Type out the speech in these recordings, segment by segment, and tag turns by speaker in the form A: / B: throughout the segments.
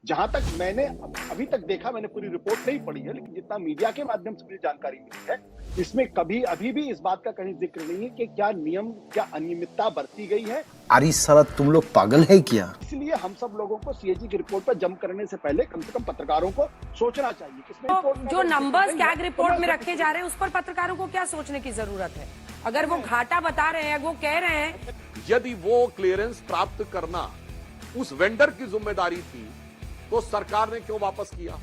A: जहां तक मैंने अभी तक देखा, मैंने पूरी रिपोर्ट नहीं पढ़ी है, लेकिन जितना मीडिया के माध्यम से मुझे जानकारी मिली है, इसमें कभी अभी भी इस बात का कहीं जिक्र नहीं है कि क्या नियम, क्या अनियमितता बरती गई है।
B: अरे साला तुम लोग पागल है क्या?
A: इसलिए हम सब लोगों को सीएजी की रिपोर्ट पर जंप करने से पहले कम से कम पत्रकारों को सोचना चाहिए कि इसमें
C: तो जो नंबर्स कैग रिपोर्ट में रखे जा रहे हैं उस पर पत्रकारों को क्या सोचने की जरूरत है? अगर वो घाटा बता रहे हैं, वो कह रहे हैं,
D: यदि वो क्लियरेंस प्राप्त करना उस वेंडर की जिम्मेदारी थी तो सरकार ने क्यों वापस किया?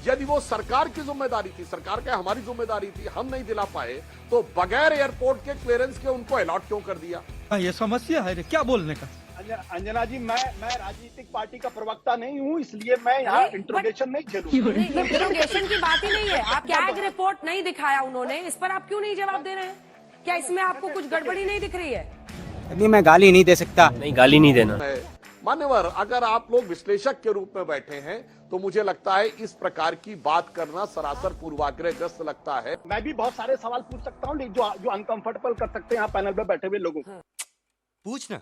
D: यदि वो सरकार की जिम्मेदारी थी, सरकार का हमारी जिम्मेदारी थी, हम नहीं दिला पाए तो बगैर एयरपोर्ट के क्लियरेंस के उनको अलॉट क्यों कर दिया?
E: ये समस्या है क्या बोलने का?
A: अंजना जी, मैं राजनीतिक पार्टी का प्रवक्ता नहीं हूँ, इसलिए मैं यहाँ इंट्रोगेशन नहीं झेलूंगा।
C: इंट्रोगेशन की बात ही नहीं है। आप कैग रिपोर्ट नहीं दिखाया उन्होंने, इस पर आप क्यों नहीं जवाब दे रहे हैं? क्या इसमें आपको कुछ गड़बड़ी नहीं दिख रही है?
F: अभी मैं गाली नहीं दे सकता।
G: नहीं, गाली नहीं देना।
D: मान्यवर, अगर आप लोग विश्लेषक के रूप में बैठे हैं तो मुझे लगता है इस प्रकार की बात करना सरासर पूर्वाग्रहग्रस्त लगता है।
A: मैं भी बहुत सारे सवाल पूछ सकता हूँ, लेकिन जो अनकंफर्टेबल कर सकते हैं यहाँ पैनल पे बैठे हुए लोगों को।
F: पूछना।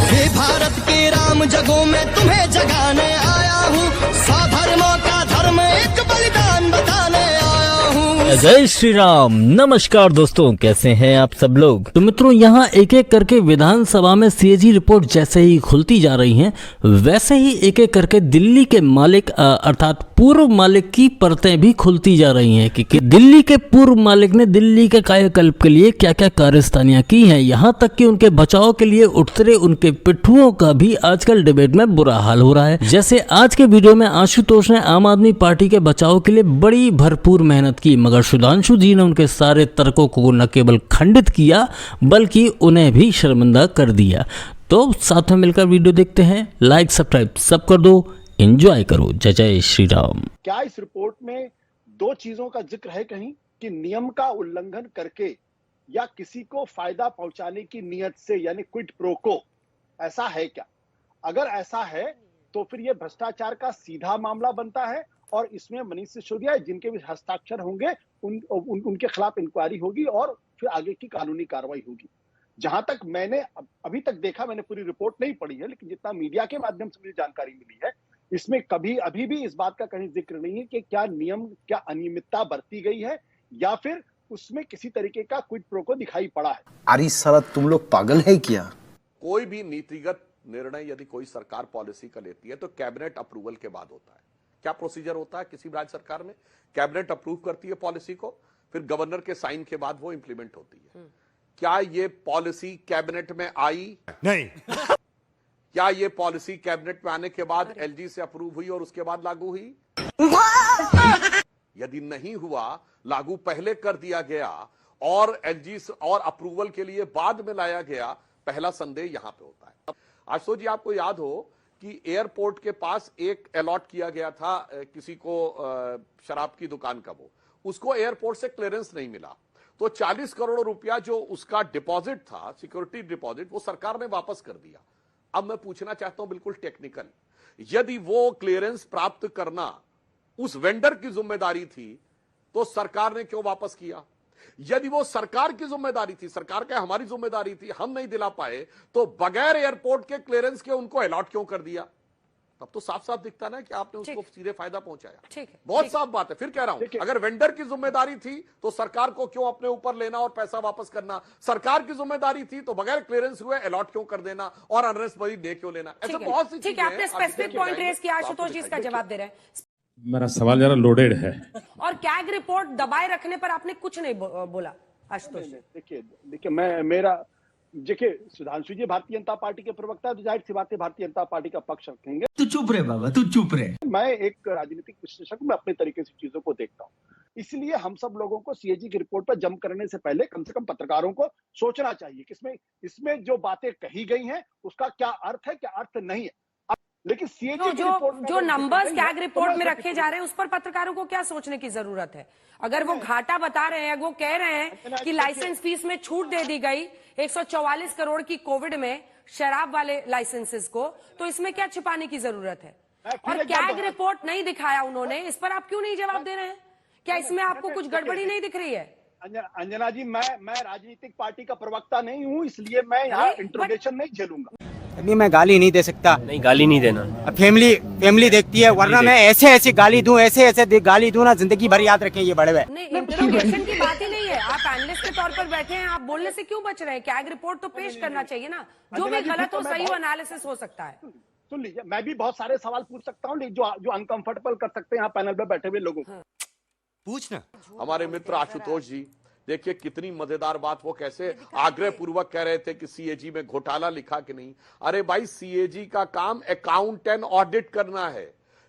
F: हे भारत के राम जगों में तुम्हें जगाने आया हूँ, स्वधर्मों का धर्म एक बलिदान बताने आया हूँ।
G: जय श्री राम। नमस्कार दोस्तों, कैसे हैं आप सब लोग? तो मित्रों, यहाँ एक एक करके विधानसभा में सीएजी रिपोर्ट जैसे ही खुलती जा रही हैं, वैसे ही एक एक करके दिल्ली के मालिक अर्थात पूर्व मालिक की परतें भी खुलती जा रही हैं कि दिल्ली के पूर्व मालिक ने दिल्ली के कायाकल्प के लिए क्या क्या कार्यस्तानियां की हैं। यहाँ तक कि उनके बचाव के लिए उठते उनके पिट्ठुओं का भी आजकल डिबेट में बुरा हाल हो रहा है। जैसे आज के वीडियो में आशुतोष ने आम आदमी पार्टी के बचाव के लिए बड़ी भरपूर मेहनत की, मगर सुधांशु जी ने उनके सारे तर्कों को न केवल खंडित किया बल्कि उन्हें भी शर्मिंदा कर दिया। तो साथ में मिलकर वीडियो देखते हैं। लाइक सब्सक्राइब सब कर दो, एंजॉय करो। जय जय श्री राम।
A: क्या इस रिपोर्ट में दो चीजों का जिक्र है कहीं कि नियम का उल्लंघन करके या किसी को फायदा पहुंचाने की नियत से, यानी क्विड प्रो को, ऐसा है क्या? अगर ऐसा है तो फिर यह भ्रष्टाचार का सीधा मामला बनता है और इसमें मनीष सिसोदिया जिनके भी हस्ताक्षर होंगे उनके खिलाफ इंक्वायरी होगी और फिर आगे की कानूनी कार्रवाई होगी। जहां तक मैंने अभी तक देखा, मैंने पूरी रिपोर्ट नहीं पढ़ी है, लेकिन जितना मीडिया के माध्यम से मुझे जानकारी मिली है, इसमें कभी अभी भी इस बात का कहीं जिक्र नहीं है कि क्या नियम, क्या अनियमितता बरती गई है या फिर उसमें किसी तरीके का क्विड प्रो को दिखाई पड़ा है।
B: अरे साला तुम लोग पागल है क्या?
D: कोई भी नीतिगत निर्णय यदि कोई सरकार पॉलिसी का लेती है तो कैबिनेट अप्रूवल के बाद होता है। क्या प्रोसीजर होता है किसी राज्य सरकार में? कैबिनेट अप्रूव करती है पॉलिसी को, फिर गवर्नर के साइन के बाद वो इंप्लीमेंट होती है। क्या ये पॉलिसी कैबिनेट में आई?
E: नहीं।
D: क्या ये पॉलिसी कैबिनेट में आने के बाद एलजी से अप्रूव हुई और उसके बाद लागू हुई? यदि नहीं हुआ, लागू पहले कर दिया गया और एलजी और अप्रूवल के लिए बाद में लाया गया, पहला संदेह यहां पे होता है। आशुतोष जी, आपको याद हो कि एयरपोर्ट के पास एक अलॉट किया गया था किसी को शराब की दुकान का, वो उसको एयरपोर्ट से क्लियरेंस नहीं मिला तो 40 करोड़ रुपया जो उसका डिपॉजिट था, सिक्योरिटी डिपॉजिट, वो सरकार ने वापस कर दिया। अब मैं पूछना चाहता हूं बिल्कुल टेक्निकल, यदि वो क्लियरेंस प्राप्त करना उस वेंडर की जिम्मेदारी थी तो सरकार ने क्यों वापस किया? यदि वो सरकार की जिम्मेदारी थी, सरकार का हमारी जिम्मेदारी थी, हम नहीं दिला पाए तो बगैर एयरपोर्ट के क्लियरेंस के उनको अलॉट क्यों कर दिया? तब तो साफ साफ दिखता ना कि आपने उसको सीधे फायदा पहुंचाया।
C: ठीक है,
D: बहुत साफ बात है। फिर कह रहा हूं, अगर वेंडर की जिम्मेदारी थी तो सरकार को क्यों अपने ऊपर लेना और पैसा वापस करना? सरकार की जिम्मेदारी थी तो बगैर क्लियरेंस हुए अलॉट क्यों कर देना और अनरेस्ट बरी दे क्यों लेना? ऐसे बहुत सी
C: ठीक है, आपने स्पेसिफिक पॉइंट रेज किया, आशुतोष जी इसका जवाब दे रहे हैं।
H: मेरा सवाल जरा लोडेड है।
C: और कैग रिपोर्ट दबाए रखने पर आपने कुछ नहीं बोला आशुतोष।
A: देखिए सुधांशु जी भारतीय जनता पार्टी के प्रवक्ता, तो जाहिर सी बात है भारतीय जनता पार्टी का पक्ष रखेंगे।
F: तू चुप रहे बाबा, तू चुप रहे।
A: मैं एक राजनीतिक विश्लेषक, मैं अपने तरीके से चीजों को देखता हूँ, इसलिए हम सब लोगों को सीएजी की रिपोर्ट पर जंप करने से पहले कम से कम पत्रकारों को सोचना चाहिए कि इसमें जो बातें कही गई हैं उसका क्या अर्थ है, क्या अर्थ नहीं है। लेकिन सीएजी की रिपोर्ट
C: जो नंबर्स कैग रिपोर्ट में रखे जा रहे हैं उस पर पत्रकारों को क्या सोचने की जरूरत है? अगर वो घाटा बता रहे हैं, वो कह रहे हैं कि लाइसेंस फीस में छूट दे दी गई 144 करोड़ की कोविड में शराब वाले लाइसेंसेस को, तो इसमें क्या छिपाने की जरूरत है? और कैग रिपोर्ट नहीं दिखाया उन्होंने, इस पर आप क्यों नहीं जवाब दे रहे हैं? क्या इसमें आपको कुछ गड़बड़ी नहीं दिख रही है?
A: अंजना जी, मैं राजनीतिक पार्टी का प्रवक्ता नहीं हूँ, इसलिए मैं यहाँ इंट्रोगेशन नहीं झेलूंगा।
I: अभी मैं गाली नहीं दे सकता।
J: नहीं, गाली नहीं देना।
I: फैमिली देखती है, वरना मैं ऐसे गाली दूं, ऐसे गाली दूं ना, जिंदगी भर याद रखें ये बड़े हुए।
C: नहीं, इंटरोगेशन की बात ही नहीं है। आप एनालिस्ट के तौर पर बैठे हैं, आप बोलने से क्यों बच रहे हैं? कैग रिपोर्ट तो पेश करना चाहिए ना, जो भी गलत हो सही हो एनालिसिस हो सकता है।
A: सुन लीजिए, मैं भी बहुत सारे सवाल पूछ सकता हूँ जो अनकंफर्टेबल कर सकते हैं यहाँ पैनल पे बैठे हुए लोगों को।
J: पूछना।
D: हमारे मित्र आशुतोष जी, देखिए कितनी मजेदार बात, वो कैसे आग्रह पूर्वक कह रहे थे कि सीएजी में घोटाला लिखा कि नहीं। अरे भाई, सीएजी का काम अकाउंट एंड ऑडिट करना है।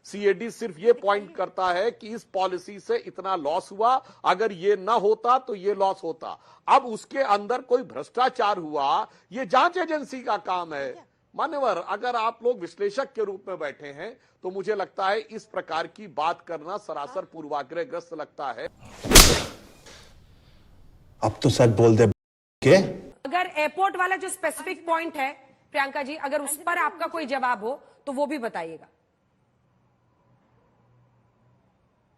D: सीएडी सिर्फ ये पॉइंट करता है कि इस पॉलिसी से इतना लॉस हुआ, अगर ये ना होता तो ये लॉस होता। अब उसके अंदर कोई भ्रष्टाचार हुआ, ये जांच एजेंसी का काम है। मान्यवर, अगर आप लोग विश्लेषक के रूप में बैठे हैं तो मुझे लगता है इस प्रकार की बात करना सरासर पूर्वाग्रहग्रस्त लगता है।
B: अब तो सच बोल दे के।
C: अगर एयरपोर्ट वाला जो स्पेसिफिक पॉइंट है प्रियंका जी, अगर उस पर आपका कोई जवाब हो तो वो भी बताइएगा।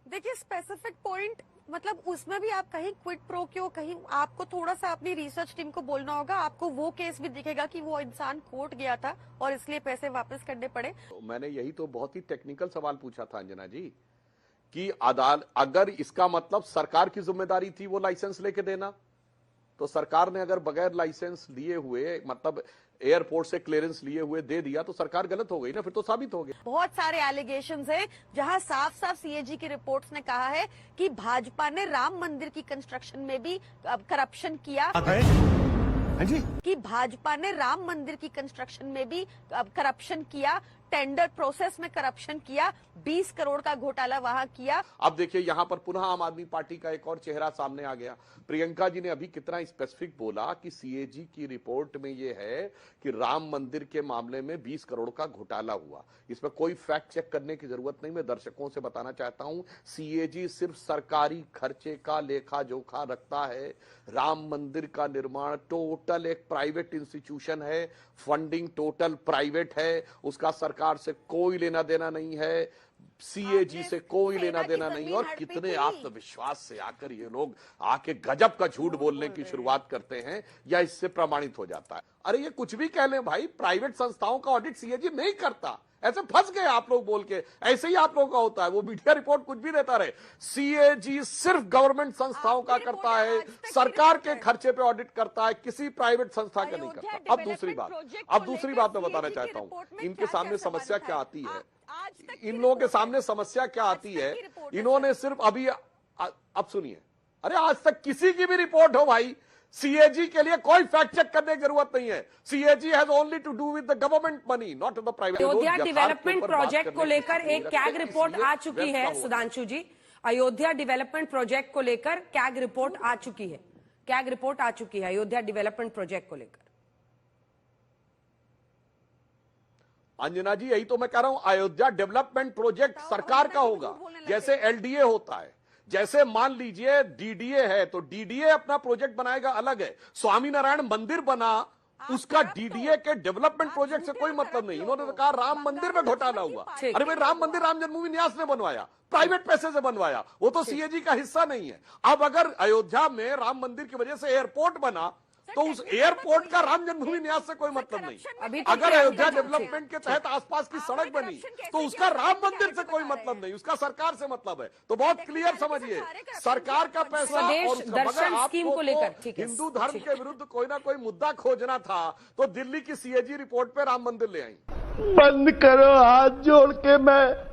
K: देखिए, स्पेसिफिक पॉइंट मतलब उसमें भी आप कहीं क्विड प्रो क्यों, कहीं आपको थोड़ा सा अपनी रिसर्च टीम को बोलना होगा। आपको वो केस भी दिखेगा कि वो इंसान कोर्ट गया था और इसलिए पैसे वापस करने पड़े।
D: तो मैंने यही तो बहुत ही टेक्निकल सवाल पूछा था अंजना जी, कि अदालत, अगर इसका मतलब सरकार की जिम्मेदारी थी वो लाइसेंस लेके देना, तो सरकार ने अगर बगैर लाइसेंस लिए हुए, मतलब एयरपोर्ट से क्लियरेंस लिए हुए दे दिया, तो सरकार गलत हो गई ना, फिर तो साबित हो गया।
K: बहुत सारे एलिगेशंस हैं जहां साफ साफ सीएजी की रिपोर्ट्स ने कहा है कि भाजपा ने राम मंदिर की कंस्ट्रक्शन में भी करप्शन किया, कि भाजपा ने राम मंदिर की कंस्ट्रक्शन में भी करप्शन किया, टेंडर प्रोसेस में करप्शन किया, 20 करोड़ का घोटाला वहां किया।
D: अब देखिए, यहां पर पुनः आम आदमी पार्टी का एक और चेहरा सामने आ गया। प्रियंका जी ने अभी कितना स्पेसिफिक बोला कि सीएजी की रिपोर्ट में यह है कि राम मंदिर के मामले में 20 करोड़ का घोटाला हुआ। इसमें कोई फैक्ट चेक करने की जरूरत नहीं। मैं दर्शकों से बताना चाहता हूं, सीएजी सिर्फ सरकारी खर्चे का लेखा जोखा रखता है। राम मंदिर का निर्माण टोटल एक प्राइवेट इंस्टीट्यूशन है, फंडिंग टोटल प्राइवेट है, उसका सरकार से कोई लेना देना नहीं है, सीएजी से कोई लेना देना नहीं। और कितने आत्मविश्वास से आकर ये लोग आके गजब का झूठ बोलने की शुरुआत करते हैं, या इससे प्रमाणित हो जाता है। अरे ये कुछ भी कह लें भाई, प्राइवेट संस्थाओं का ऑडिट सीएजी नहीं करता। ऐसे फंस गए आप लोग बोल के, ऐसे ही आप लोगों का होता है। वो मीडिया रिपोर्ट कुछ भी देता रहे, सीएजी सिर्फ गवर्नमेंट संस्थाओं का करता है, सरकार के खर्चे पे ऑडिट करता है, किसी प्राइवेट संस्था का नहीं करता। अब दूसरी बात मैं बताना चाहता हूं, इनके सामने समस्या क्या आती है, इन लोगों के सामने समस्या क्या आती है। इन्होंने सिर्फ अभी, अब सुनिए, अरे आज तक किसी की भी रिपोर्ट हो भाई, सीएजी के लिए कोई फैक्ट चेक करने की जरूरत नहीं है। CAG has only to do with the government money, not the private.
C: Ayodhya development project को लेकर एक कैग रिपोर्ट आ चुकी है सुधांशु जी। अयोध्या डेवलपमेंट प्रोजेक्ट को लेकर कैग रिपोर्ट आ चुकी है। कैग रिपोर्ट आ चुकी है अयोध्या डेवलपमेंट प्रोजेक्ट को लेकर।
D: अंजना जी, यही तो मैं कह रहा हूं, अयोध्या डेवलपमेंट प्रोजेक्ट सरकार का होगा, जैसे एलडीए होता है। जैसे मान लीजिए डीडीए है, तो डीडीए अपना प्रोजेक्ट बनाएगा, अलग है। स्वामीनारायण मंदिर बना, उसका डीडीए के डेवलपमेंट प्रोजेक्ट से कोई मतलब नहीं। इन्होंने तो कहा राम मंदिर में घोटाला हुआ। अरे भाई, राम मंदिर राम जन्मभूमि न्यास ने बनवाया, प्राइवेट पैसे से बनवाया, वो तो सीएजी का हिस्सा नहीं है। अब अगर अयोध्या में राम मंदिर की वजह से एयरपोर्ट बना, तो उस एयरपोर्ट का राम जन्मभूमि न्यास से कोई मतलब नहीं। अगर अयोध्या डेवलपमेंट के तहत आसपास की सड़क बनी, तो उसका राम मंदिर से कोई मतलब नहीं, उसका सरकार से मतलब है। तो बहुत क्लियर समझिए, सरकार का पैसा और
C: दर्शन स्कीम को लेकर
D: हिंदू धर्म के विरुद्ध कोई ना कोई मुद्दा खोजना था, तो दिल्ली की सीएजी रिपोर्ट पे राम मंदिर ले आई।
A: बंद करो, हाथ जोड़ के मैं